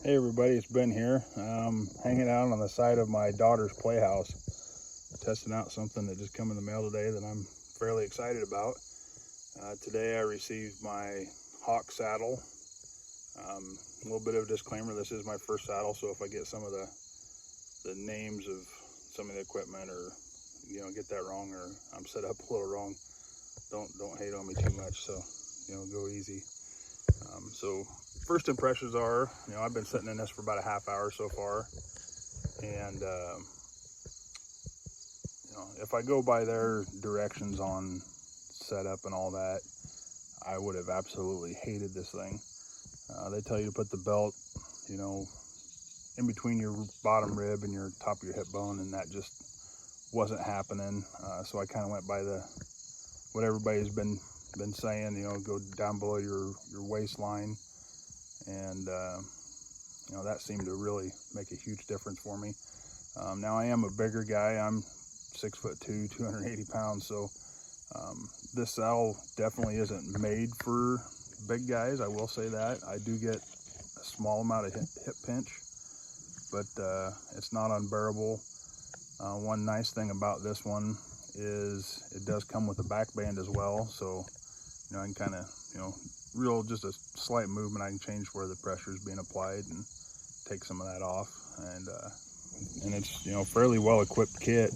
Hey everybody, it's Ben here. Hanging out on the side of my daughter's playhouse, testing out something that just came in the mail today that I'm fairly excited about. Today I received my Hawk saddle. A little bit of a disclaimer, this is my first saddle, so if I get some of the names of some of the equipment or get that wrong or I'm set up a little wrong, don't hate on me too much, so go easy. So first impressions are, I've been sitting in this for about a half hour so far, and if I go by their directions on setup and all that, I would have absolutely hated this thing. They tell you to put the belt, in between your bottom rib and your top of your hip bone, and that just wasn't happening. So I kind of went by what everybody's been saying, go down below your waistline, and that seemed to really make a huge difference for me. Now I am a bigger guy. I'm 6'2", 280 pounds, so this saddle definitely isn't made for big guys. I will say that. I do get a small amount of hip pinch, but it's not unbearable. One nice thing about this one is it does come with a back band as well, so I can kind of just a slight movement, I can change where the pressure is being applied and take some of that off, and it's fairly well equipped kit,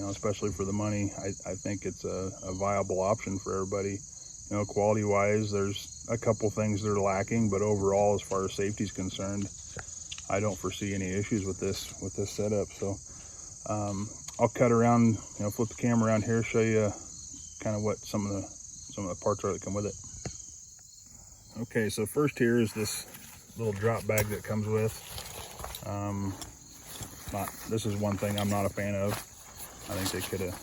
especially for the money. I think it's a viable option for everybody. Quality wise, there's a couple things that are lacking, but overall, as far as safety is concerned, I don't foresee any issues with this setup. So I'll cut around, flip the camera around here, show you kind of what some of the parts are that come with it. Okay, so first here is this little drop bag that comes with. This is one thing I'm not a fan of. I think they could have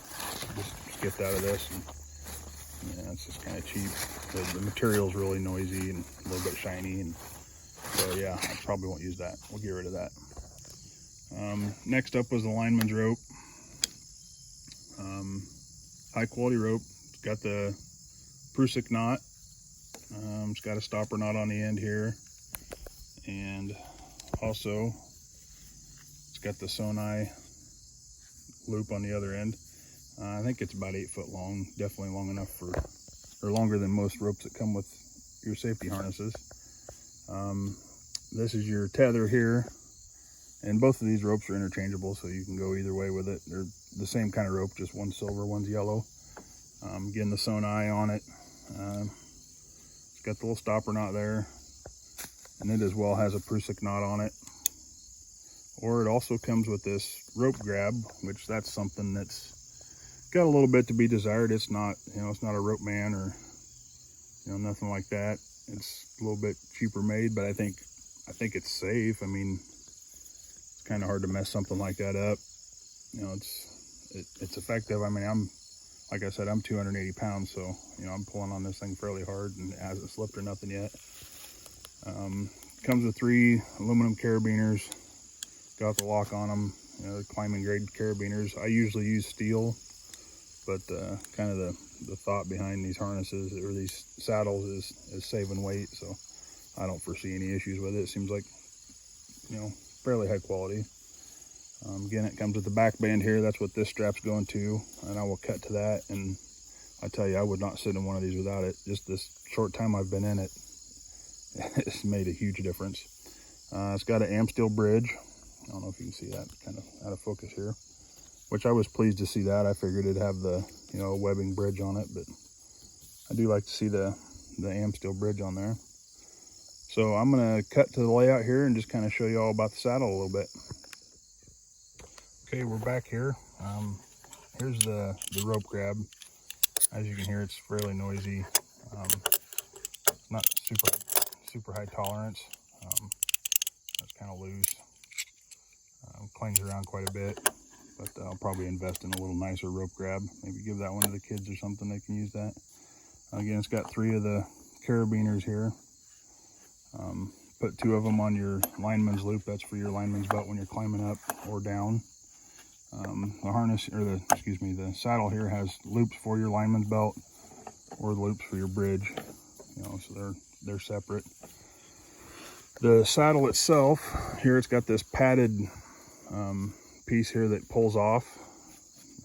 just skipped out of this. And, it's just kind of cheap. The material's really noisy and a little bit shiny, and so yeah, I probably won't use that. We'll get rid of that. Next up was the lineman's rope. High quality rope. It's got the Prusik knot. It's got a stopper knot on the end here, and also it's got the Sonai loop on the other end. I think it's about 8 foot long, definitely long enough or longer than most ropes that come with your safety harnesses. This is your tether here, and both of these ropes are interchangeable, so you can go either way with it. They're the same kind of rope, just one's silver, one's yellow. Getting the Sonai on it. It's got the little stopper knot there, and it as well has a Prusik knot on it. Or it also comes with this rope grab, which that's something that's got a little bit to be desired. It's not, it's not a rope man or, nothing like that. It's a little bit cheaper made, but I think it's safe. I mean, it's kind of hard to mess something like that up. It's effective. I mean, like I said, I'm 280 pounds, so, I'm pulling on this thing fairly hard, and it hasn't slipped or nothing yet. Comes with 3 aluminum carabiners. Got the lock on them, the climbing grade carabiners. I usually use steel, but kind of the thought behind these harnesses or these saddles is saving weight, so I don't foresee any issues with it. It seems like, fairly high quality. Again, it comes with the back band here. That's what this strap's going to, and I will cut to that. And I tell you, I would not sit in one of these without it. Just this short time I've been in it, it's made a huge difference. It's got an amp steel bridge. I don't know if you can see that, kind of out of focus here, which I was pleased to see that. I figured it'd have the, webbing bridge on it, but I do like to see the amp steel bridge on there. So I'm gonna cut to the layout here and just kind of show you all about the saddle a little bit. Okay, we're back here. Here's the rope grab. As you can hear, it's fairly noisy. It's not super high tolerance. It's kind of loose. Clings around quite a bit, but I'll probably invest in a little nicer rope grab. Maybe give that one to the kids or something. They can use that. Again, it's got 3 of the carabiners here. Put 2 of them on your lineman's loop. That's for your lineman's belt when you're climbing up or down. The harness, or the saddle here has loops for your lineman's belt or the loops for your bridge. So they're separate. The saddle itself, here it's got this padded piece here that pulls off.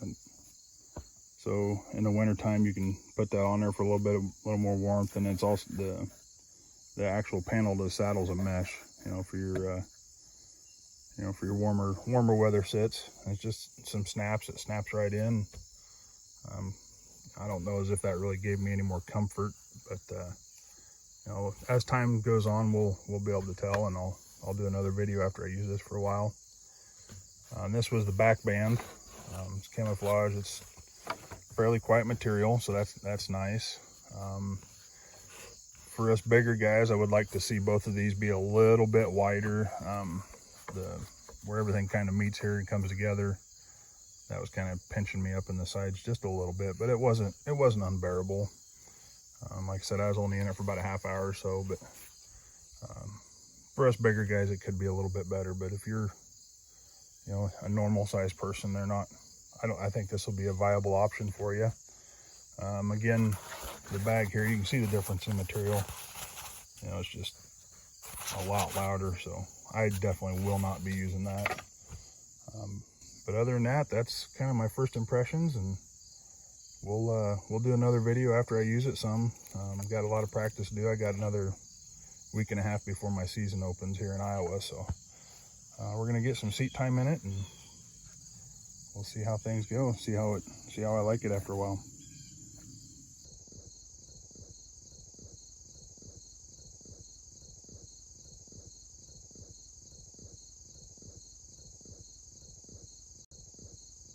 And so in the winter time you can put that on there for a little more warmth, and it's also the actual panel of the saddle's a mesh, you know, for your for your warmer weather sits. And it's just some snaps, it snaps right in. I don't know as if that really gave me any more comfort, but you know, as time goes on, we'll be able to tell, and I'll do another video after I use this for a while. And this was the back band. It's camouflage. It's fairly quiet material, so that's nice. For us bigger guys, I would like to see both of these be a little bit wider. Where everything kind of meets here and comes together, that was kind of pinching me up in the sides just a little bit, but it wasn't unbearable. Like I said, I was only in it for about a half hour or so, but for us bigger guys, it could be a little bit better. But if you're, you know, a normal sized person, I think this will be a viable option for you. Again, the bag here, you can see the difference in material. You know, it's just a lot louder, so I definitely will not be using that. But other than that, that's kind of my first impressions, and we'll do another video after I use it some. I've got a lot of practice to do. I got another week and a half before my season opens here in Iowa, so we're gonna get some seat time in it, and we'll see how things go. See how I like it after a while.